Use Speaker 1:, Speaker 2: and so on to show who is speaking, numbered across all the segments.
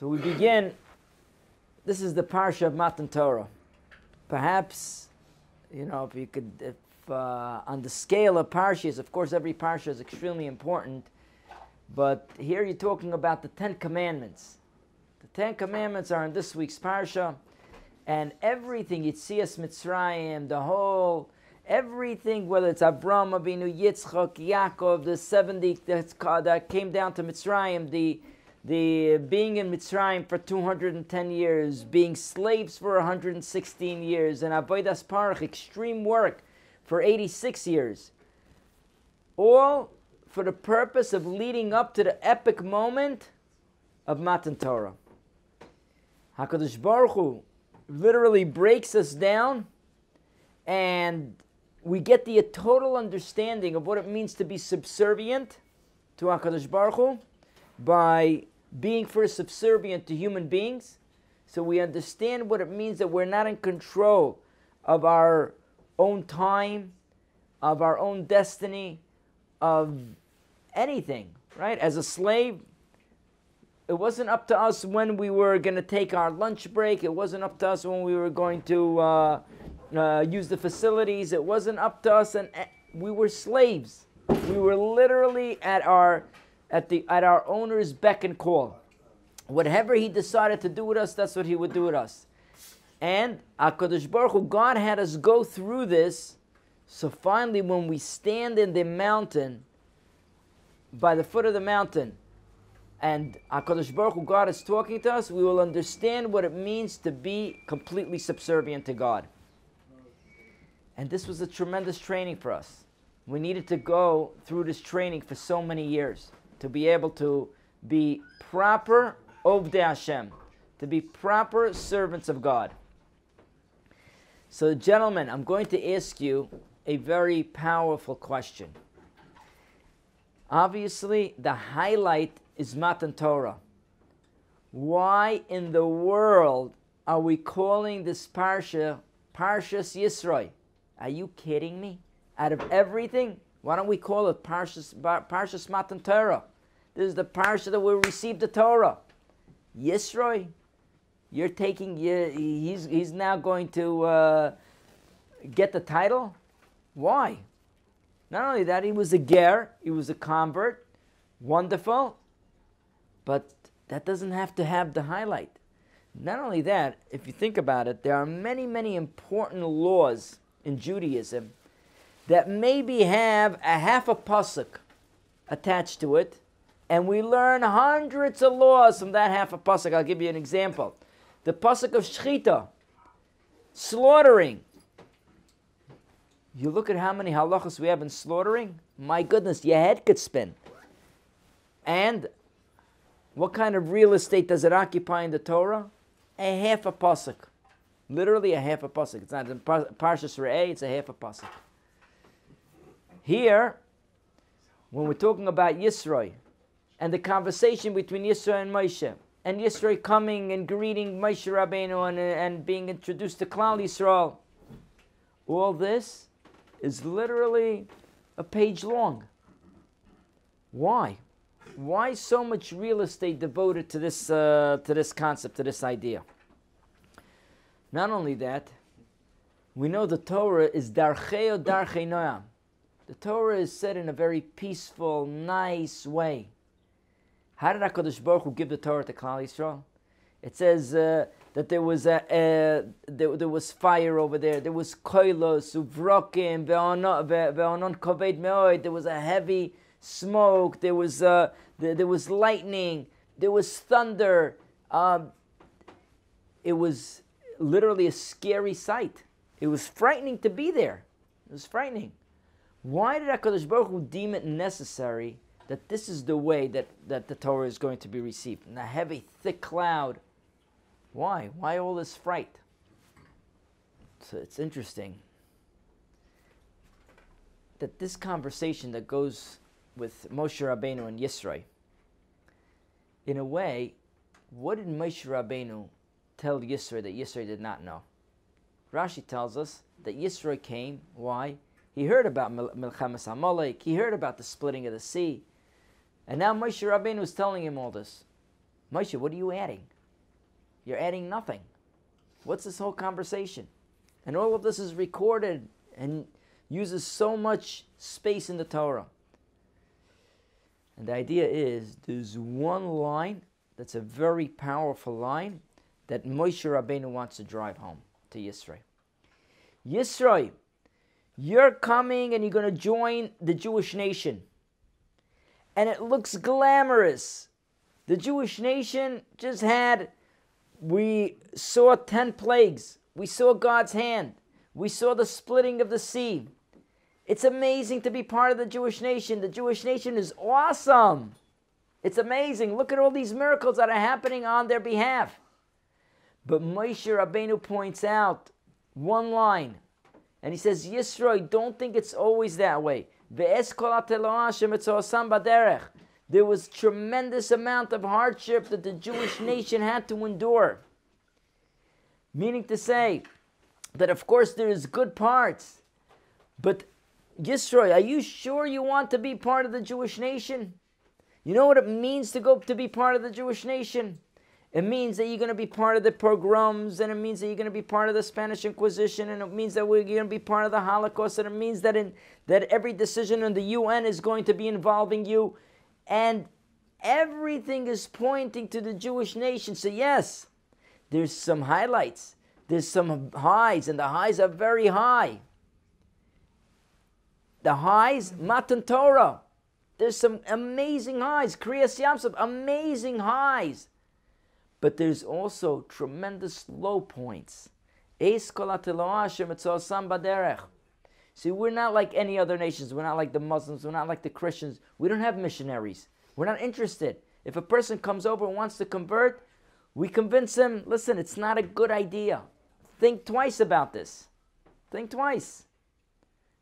Speaker 1: So we begin. This is the Parsha of Matan Torah. Perhaps, if you could, on the scale of Parshas, of course every Parsha is extremely important, but here you're talking about the 10 Commandments. The 10 Commandments are in this week's Parsha, and everything, Yitzias Mitzrayim, everything, whether it's Avraham Avinu, Yitzchak, Yaakov, the 70 that came down to Mitzrayim, the being in Mitzrayim for 210 years, being slaves for 116 years, and Avodas Parach, extreme work, for 86 years. All for the purpose of leading up to the epic moment of Matan Torah. HaKadosh Baruch Hu literally breaks us down, and we get the total understanding of what it means to be subservient to HaKadosh Baruch Hu by being first subservient to human beings. So we understand what it means that we're not in control of our own time, of our own destiny, of anything, right? As a slave, it wasn't up to us when we were going to take our lunch break. It wasn't up to us when we were going to use the facilities. It wasn't up to us, and we were slaves. We were literally at our owner's beck and call. Whatever he decided to do with us, that's what he would do with us. And HaKadosh Baruch Hu, God had us go through this, so finally when we stand in the mountain, by the foot of the mountain, and HaKadosh Baruch Hu, God is talking to us, we will understand what it means to be completely subservient to God. And this was a tremendous training for us. We needed to go through this training for so many years to be able to be proper Ovdei Hashem, to be proper servants of God. So, gentlemen, I'm going to ask you a very powerful question. Obviously, the highlight is Matan Torah. Why in the world are we calling this Parsha, Parshas Yisroel? Are you kidding me? Out of everything, why don't we call it Parshas Matan Torah? This is the Parsha that we received the Torah. Yisroel, you're taking, he's now going to get the title? Why? Not only that, he was a ger, he was a convert, wonderful, but that doesn't have to have the highlight. Not only that, if you think about it, there are many, many important laws in Judaism that maybe have a half a pasuk attached to it, and we learn hundreds of laws from that half a pasuk. I'll give you an example. The pasuk of shchita, slaughtering. You look at how many halachos we have in slaughtering, my goodness, your head could spin. And what kind of real estate does it occupy in the Torah? A half a pasuk. Literally a half a pasuk. It's not in Parshas Re'eh, it's a half a pasuk. Here, when we're talking about Yisroel, and the conversation between Yisroel and Moshe, and Yisroel coming and greeting Moshe Rabbeinu and being introduced to Klal Yisrael, all this is literally a page long. Why? Why so much real estate devoted to this concept, to this idea? Not only that, we know the Torah is Darcheo Darchei Noam. The Torah is said in a very peaceful, nice way. How did HaKadosh Baruch Hu give the Torah to Klal Yisrael? It says that there was there was fire over there. There was koilos, uvrokim, ve'onon koved me'od. There was a heavy smoke. There was lightning. There was thunder. It was literally a scary sight. It was frightening to be there. It was frightening. Why did HaKadosh Baruch Hu deem it necessary that this is the way that the Torah is going to be received? In a heavy, thick cloud. Why? Why all this fright? So it's interesting that this conversation that goes with Moshe Rabbeinu and Yisroel, in a way, what did Moshe Rabbeinu tell Yisroel that Yisroel did not know? Rashi tells us that Yisroel came. Why? He heard about Milchemes Amalek. He heard about the splitting of the sea. And now Moshe Rabbeinu is telling him all this. Moshe, what are you adding? You're adding nothing. What's this whole conversation? And all of this is recorded and uses so much space in the Torah. And the idea is, there's one line that's a very powerful line that Moshe Rabbeinu wants to drive home to Yisroel. Yisroel, you're coming and you're going to join the Jewish nation. And it looks glamorous. The Jewish nation just had, we saw 10 plagues. We saw God's hand. We saw the splitting of the sea. It's amazing to be part of the Jewish nation. The Jewish nation is awesome. It's amazing. Look at all these miracles that are happening on their behalf. But Moshe Rabbeinu points out one line. And he says, Yisroel, don't think it's always that way. There was tremendous amount of hardship that the Jewish nation had to endure. Meaning to say that of course there is good parts. But Yisroel, are you sure you want to be part of the Jewish nation? You know what it means to be part of the Jewish nation? It means that you're going to be part of the pogroms, and it means that you're going to be part of the Spanish Inquisition, and it means that we're going to be part of the Holocaust, and it means that that every decision in the UN is going to be involving you, and everything is pointing to the Jewish nation. So yes, there's some highlights, there's some highs, and the highs are very high. The highs, Matan Torah. There's some amazing highs. Kriyas Yamsuf, amazing highs. But there's also tremendous low points. See, we're not like any other nations. We're not like the Muslims. We're not like the Christians. We don't have missionaries. We're not interested. If a person comes over and wants to convert, we convince him, listen, it's not a good idea. Think twice about this. Think twice.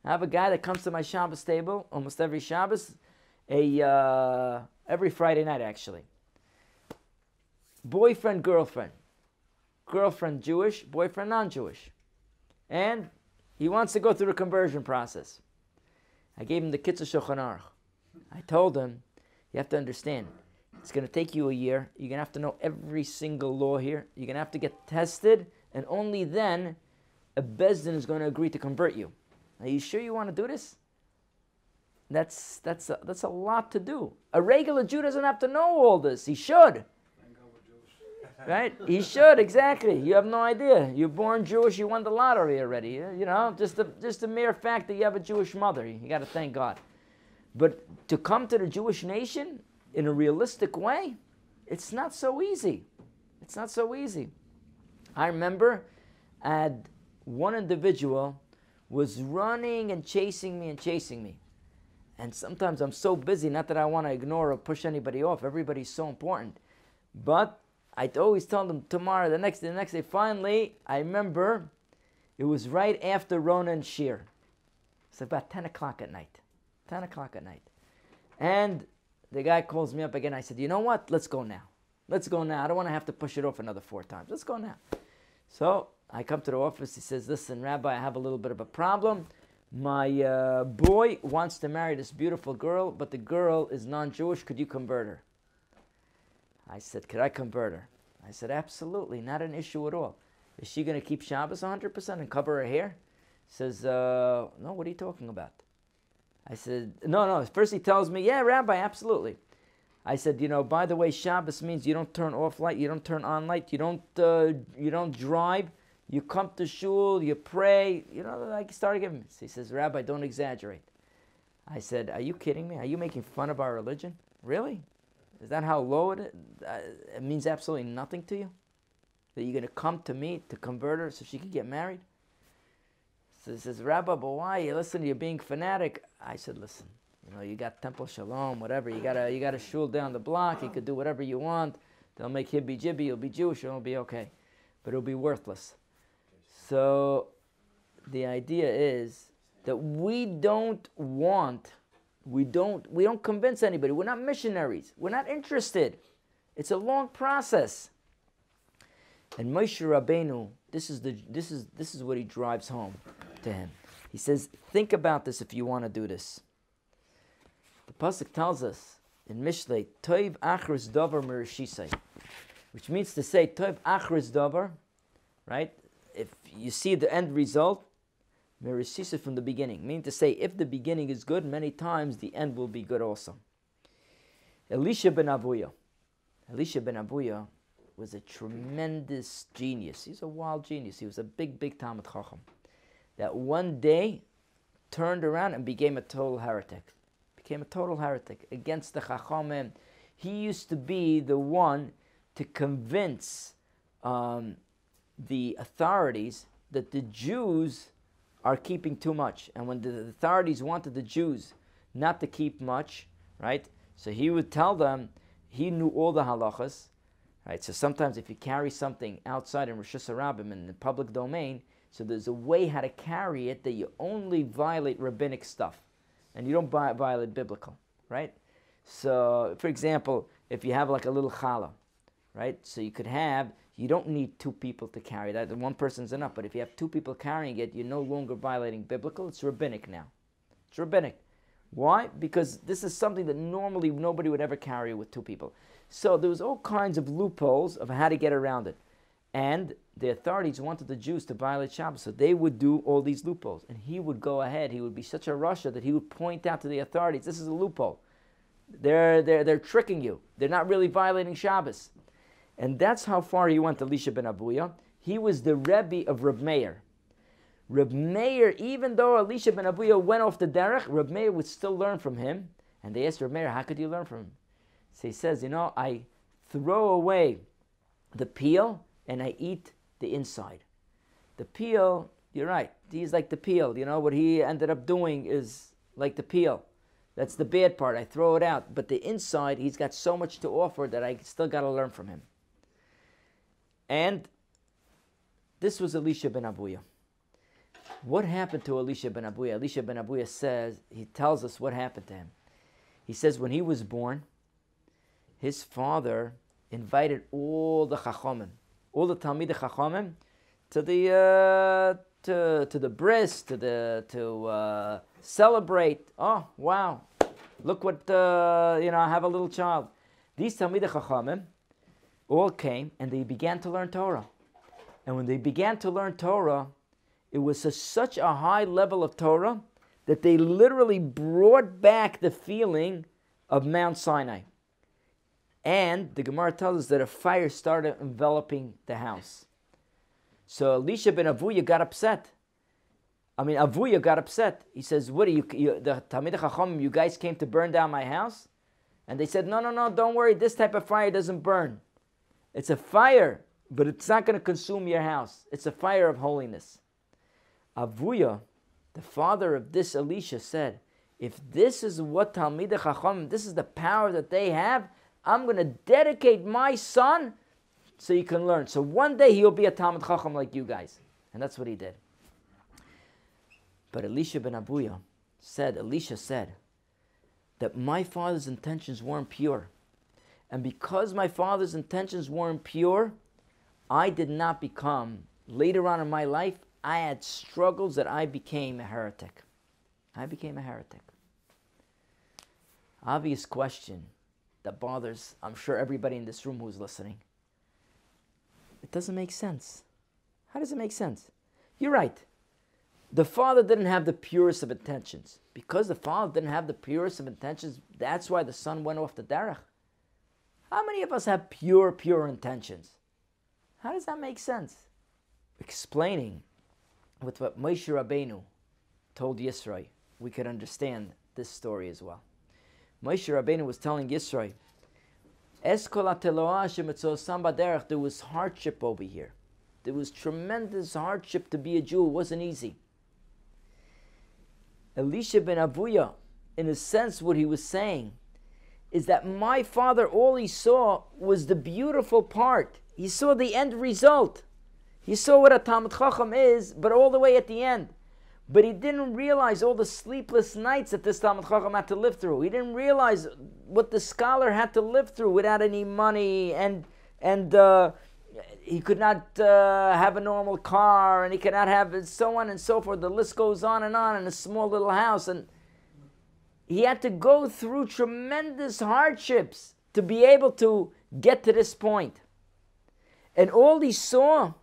Speaker 1: I have a guy that comes to my Shabbos table almost every Shabbos, every Friday night actually. Boyfriend, girlfriend. Girlfriend Jewish, boyfriend non-Jewish. And he wants to go through the conversion process. I gave him the Kitzur Shulchan Aruch. I told him, you have to understand, it's going to take you a year. You're going to have to know every single law here. You're going to have to get tested, and only then a Bezdin is going to agree to convert you. Are you sure you want to do this? That's a lot to do. A regular Jew doesn't have to know all this. He should. Right? He should, exactly. You have no idea. You're born Jewish, you won the lottery already. You know, just the mere fact that you have a Jewish mother, you got to thank God. But to come to the Jewish nation in a realistic way, it's not so easy. It's not so easy. I remember one individual was running and chasing me. And sometimes I'm so busy, not that I want to ignore or push anybody off. Everybody's so important. But I'd always tell them tomorrow, the next day. Finally, I remember it was right after Ronan Shir. It's about 10 o'clock at night. 10 o'clock at night. And the guy calls me up again. I said, you know what? Let's go now. Let's go now. I don't want to have to push it off another 4 times. Let's go now. So I come to the office. He says, listen, Rabbi, I have a little bit of a problem. My boy wants to marry this beautiful girl, but the girl is non-Jewish. Could you convert her? I said, could I convert her? I said, absolutely, not an issue at all. Is she going to keep Shabbos 100% and cover her hair? He says, no, what are you talking about? I said, no. First he tells me, yeah, Rabbi, absolutely. I said, by the way, Shabbos means you don't turn off light, you don't turn on light, you don't drive, you come to shul, you pray. I started giving him. He says, Rabbi, don't exaggerate. I said, are you kidding me? Are you making fun of our religion? Really? Is that how low it is? It means absolutely nothing to you? That you're going to come to me to convert her so she can get married? So he says, Rabbi, but why? Listen, you're being fanatic. I said, listen, you got Temple Shalom, whatever. You got a shul down the block. You could do whatever you want. They'll make hibby-jibby. You'll be Jewish. It'll be okay. But it'll be worthless. So the idea is that we don't convince anybody. We're not missionaries. We're not interested. It's a long process. And Moshe Rabbeinu, this is what he drives home to him. He says, think about this if you want to do this. The pasuk tells us in Mishlei, Toiv achris davar merushisai. which means to say, Tov achris davar, right? If you see the end result, merisisa from the beginning. Meaning to say, if the beginning is good, many times the end will be good also. Elisha ben Avuya. Elisha ben Avuya was a tremendous genius. He's a wild genius. He was a big, big Talmud Chacham. That one day turned around and became a total heretic. Became a total heretic against the Chachamim. He used to be the one to convince the authorities that the Jews are keeping too much. And when the authorities wanted the Jews not to keep much, right? So he would tell them, he knew all the halachas, right? So sometimes if you carry something outside in Rosh Hashanah in the public domain, so there's a way how to carry it that you only violate rabbinic stuff. And you don't violate biblical, right? So, for example, if you have like a little challah, right? So you don't need two people to carry that. One person's enough. But if you have two people carrying it, you're no longer violating biblical. It's rabbinic now. It's rabbinic. Why? Because this is something that normally nobody would ever carry with two people. So there was all kinds of loopholes of how to get around it. And the authorities wanted the Jews to violate Shabbos, so they would do all these loopholes. And he would go ahead, he would be such a Rasha that he would point out to the authorities, this is a loophole. They're tricking you. They're not really violating Shabbos. And that's how far he went, Elisha ben Avuya. He was the Rebbe of Reb Meir. Reb Meir, even though Elisha ben Avuya went off the derech, Reb Meir would still learn from him. And they asked Reb Meir, how could you learn from him? So he says, I throw away the peel and I eat the inside. The peel, you're right, he's like the peel. What he ended up doing is like the peel. That's the bad part. I throw it out. But the inside, he's got so much to offer that I still got to learn from him. And this was Elisha ben Avuya. What happened to Elisha ben Avuya? Elisha ben Avuya says, he tells us what happened to him. He says when he was born, his father invited all the Chachamim, all the Talmidei Chachamim, to the bris, to celebrate. Oh, wow. Look what, I have a little child. These Talmidei Chachamim all came and they began to learn Torah. And when they began to learn Torah, it was such a high level of Torah that they literally brought back the feeling of Mount Sinai. And the Gemara tells us that a fire started enveloping the house. So Elisha ben Avuya got upset. Avuya got upset. He says, what are you the Talmidei Chachamim, you guys came to burn down my house? And they said, no, don't worry, this type of fire doesn't burn. It's a fire, but it's not going to consume your house. It's a fire of holiness. Avuya, the father of this Elisha, said, if this is what Talmidei Chachamim, this is the power that they have, I'm going to dedicate my son so you can learn. So one day he'll be a Talmud Chacham like you guys. And that's what he did. But Elisha ben Avuya Elisha said that my father's intentions weren't pure. And because my father's intentions weren't pure, I did not become, later on in my life, I had struggles that I became a heretic. I became a heretic. Obvious question that bothers, I'm sure, everybody in this room who's listening. It doesn't make sense. How does it make sense? You're right. The father didn't have the purest of intentions. Because the father didn't have the purest of intentions, that's why the son went off the derech. How many of us have pure intentions? How does that make sense? Explaining with what Moshe Rabbeinu told Yisroel, we could understand this story as well. Moshe Rabbeinu was telling Yisroel, there was hardship over here. There was tremendous hardship to be a Jew. It wasn't easy. Elisha ben Avuya, in a sense, what he was saying is that my father, all he saw was the beautiful part. He saw the end result. He saw what a Talmud Chacham is, but all the way at the end. But he didn't realize all the sleepless nights that this Talmud Chacham had to live through. He didn't realize what the scholar had to live through without any money, and he could not have a normal car, and he could not have so on and so forth. The list goes on in a small little house. And he had to go through tremendous hardships to be able to get to this point. And all he saw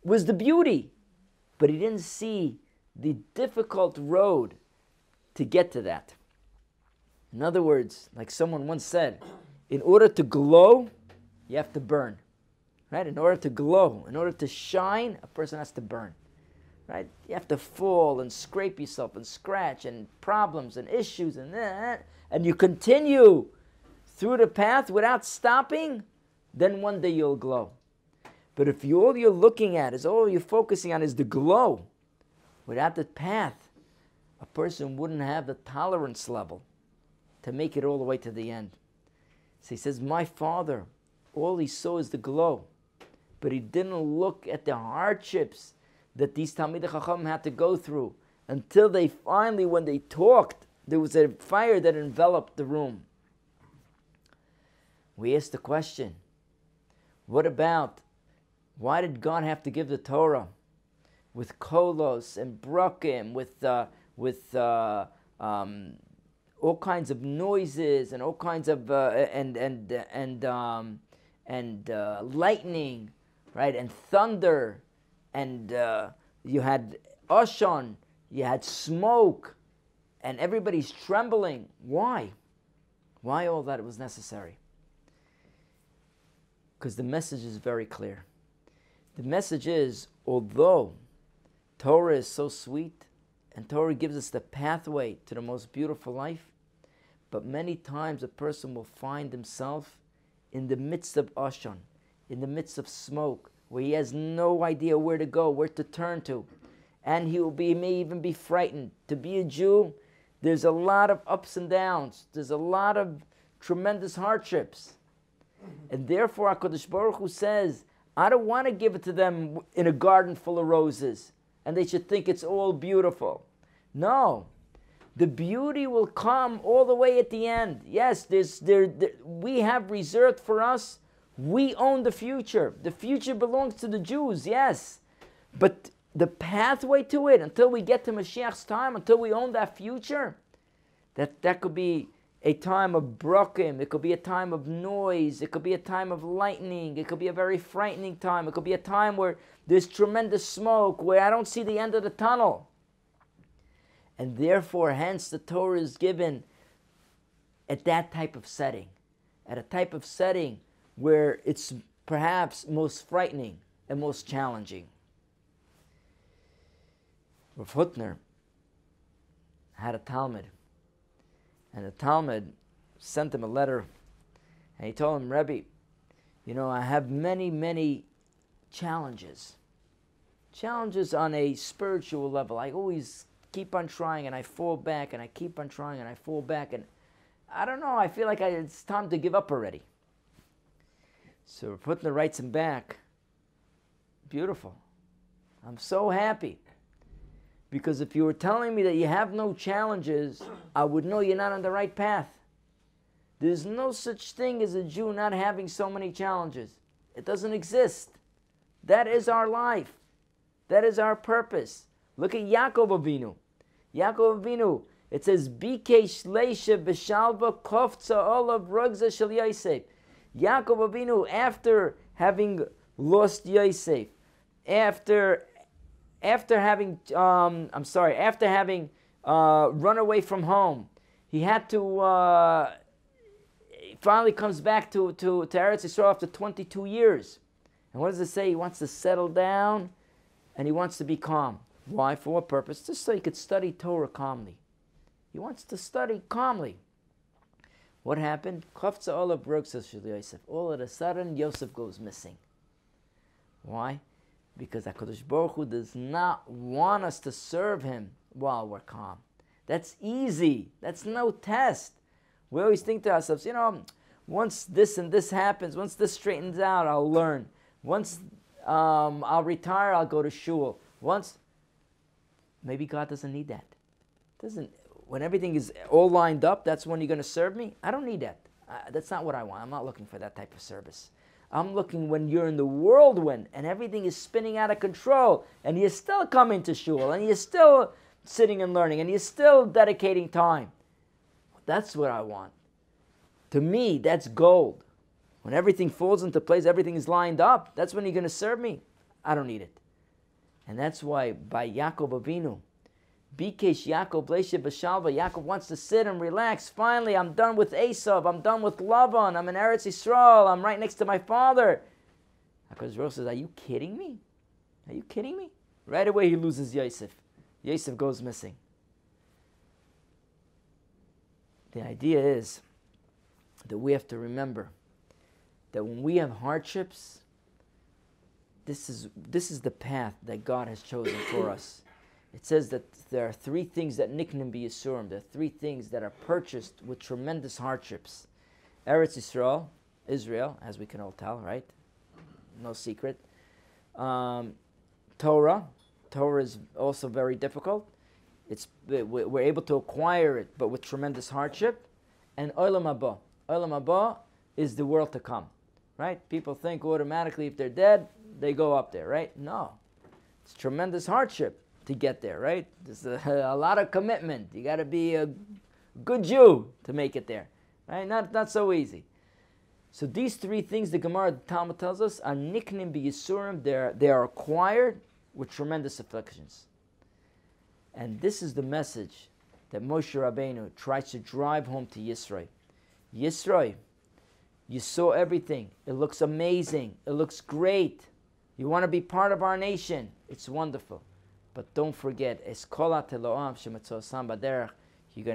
Speaker 1: was the beauty, but he didn't see the difficult road to get to that. In other words, like someone once said, in order to glow, you have to burn. Right? In order to glow, in order to shine, a person has to burn. Right? You have to fall and scrape yourself and scratch and problems and issues and that, and you continue through the path without stopping, then one day you'll glow. But if all you're looking at is, all you're focusing on is the glow, without the path, a person wouldn't have the tolerance level to make it all the way to the end. So he says, my father, all he saw is the glow, but he didn't look at the hardships that these Talmidei Chacham had to go through until they finally, when they talked, there was a fire that enveloped the room. We asked the question, what about, why did God have to give the Torah with kolos and brakim, with all kinds of noises and all kinds of lightning, right, and thunder, and you had ashon, you had smoke, and everybody's trembling. Why? Why all that was necessary? Because the message is very clear. The message is, although Torah is so sweet, and Torah gives us the pathway to the most beautiful life, but many times a person will find himself in the midst of ashon, in the midst of smoke, where he has no idea where to go, where to turn to. And he may even be frightened. To be a Jew, there's a lot of ups and downs. There's a lot of tremendous hardships. And therefore, HaKadosh Baruch Hu says, I don't want to give it to them in a garden full of roses, and they should think it's all beautiful. No. The beauty will come all the way at the end. Yes, we have reserved for us. We own the future. The future belongs to the Jews, yes. But the pathway to it, until we get to Mashiach's time, until we own that future, that could be a time of brakim, it could be a time of noise, it could be a time of lightning, it could be a very frightening time, it could be a time where there's tremendous smoke, where I don't see the end of the tunnel. And therefore, hence the Torah is given at that type of setting, at a type of setting where it's perhaps most frightening and most challenging. Rav Hutner had a Talmud, and the Talmud sent him a letter, and he told him, Rabbi, I have many, many challenges on a spiritual level. I always keep on trying, and I fall back, and I keep on trying, and I fall back, and I don't know, I feel like it's time to give up already. So Rav Hutner writes him back, beautiful, I'm so happy. Because if you were telling me that you have no challenges, I would know you're not on the right path. There's no such thing as a Jew not having so many challenges. It doesn't exist. That is our life. That is our purpose. Look at Yaakov Avinu. Yaakov Avinu, it says, Bike shleisha b'shalva kofza olav rugza shel Yosef. Yaakov Avinu, after having lost Yosef, after having run away from home, he had to. He finally comes back to Eretz Yisrael after 22 years. And what does it say? He wants to settle down, and he wants to be calm. Why? For what purpose? Just so he could study Torah calmly. He wants to study calmly. What happened? Kofza olav rugza shel Yosef. All of a sudden, Yosef goes missing. Why? Because HaKadosh Baruch Hu does not want us to serve Him while we're calm. That's easy. That's no test. We always think to ourselves, once this and this happens, once this straightens out, I'll learn. Once I'll retire, I'll go to shul. Maybe God doesn't need that. When everything is all lined up, that's when you're going to serve me? I don't need that. That's not what I want. I'm not looking for that type of service. I'm looking when you're in the whirlwind and everything is spinning out of control and you're still coming to shul and you're still sitting and learning and you're still dedicating time. That's what I want. To me, that's gold. When everything falls into place, everything is lined up, that's when you're going to serve me. I don't need it. And that's why by Yaakov Avinu, Bikesh Yaakov Bleshe B'Shalva, Yaakov wants to sit and relax. Finally, I'm done with Esav. I'm done with Lavan. I'm in Eretz Yisrael. I'm right next to my father. HaKadosh Baruch Hu says, are you kidding me? Are you kidding me? Right away he loses Yosef. Yosef goes missing. The idea is that we have to remember that when we have hardships, this is the path that God has chosen for us. It says that there are three things that niknim bi Yisurim. There are three things that are purchased with tremendous hardships. Eretz Yisrael, Israel, as we can all tell, right? No secret. Torah is also very difficult. We're able to acquire it, but with tremendous hardship. And Olam Haba. Olam Haba is the world to come, right? People think automatically if they're dead, they go up there, right? No. It's tremendous hardship to get there, right? There's a lot of commitment. You got to be a good Jew to make it there, right? Not so easy. So these three things the Gemara, the Talmud tells us, are niknim bi Yisurim. They are acquired with tremendous afflictions. And this is the message that Moshe Rabbeinu tries to drive home to Yisroel. Yisroel, you saw everything. It looks amazing. It looks great. You want to be part of our nation. It's wonderful. But don't forget, you're going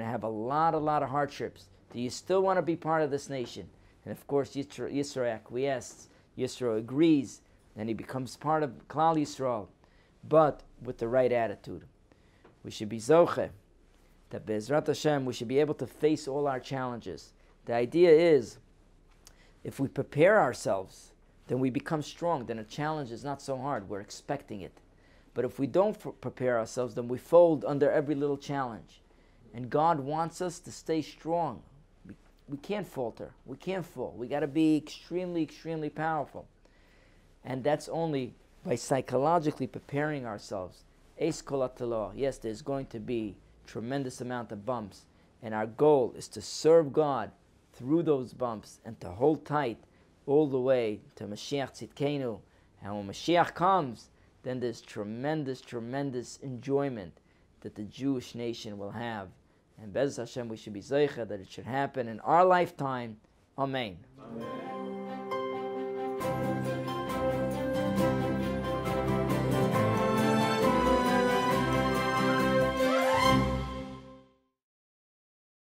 Speaker 1: to have a lot of hardships. Do you still want to be part of this nation? And of course, Yisro acquiesces. Yisro agrees. And he becomes part of Klal Yisrael. But with the right attitude. We should be zoche. That Be'ezrat Hashem, we should be able to face all our challenges. The idea is, if we prepare ourselves, then we become strong. Then a challenge is not so hard. We're expecting it. But if we don't prepare ourselves, then we fold under every little challenge. And God wants us to stay strong. We can't falter. We can't fall. We got to be extremely, extremely powerful. And that's only by psychologically preparing ourselves. Eis kol ha'telo. Yes, there's going to be tremendous amount of bumps. And our goal is to serve God through those bumps and to hold tight all the way to Mashiach Tzidkenu. And when Mashiach comes, then there's tremendous, tremendous enjoyment that the Jewish nation will have. And Be'ez Hashem, we should be zeicha that it should happen in our lifetime. Amen. Amen.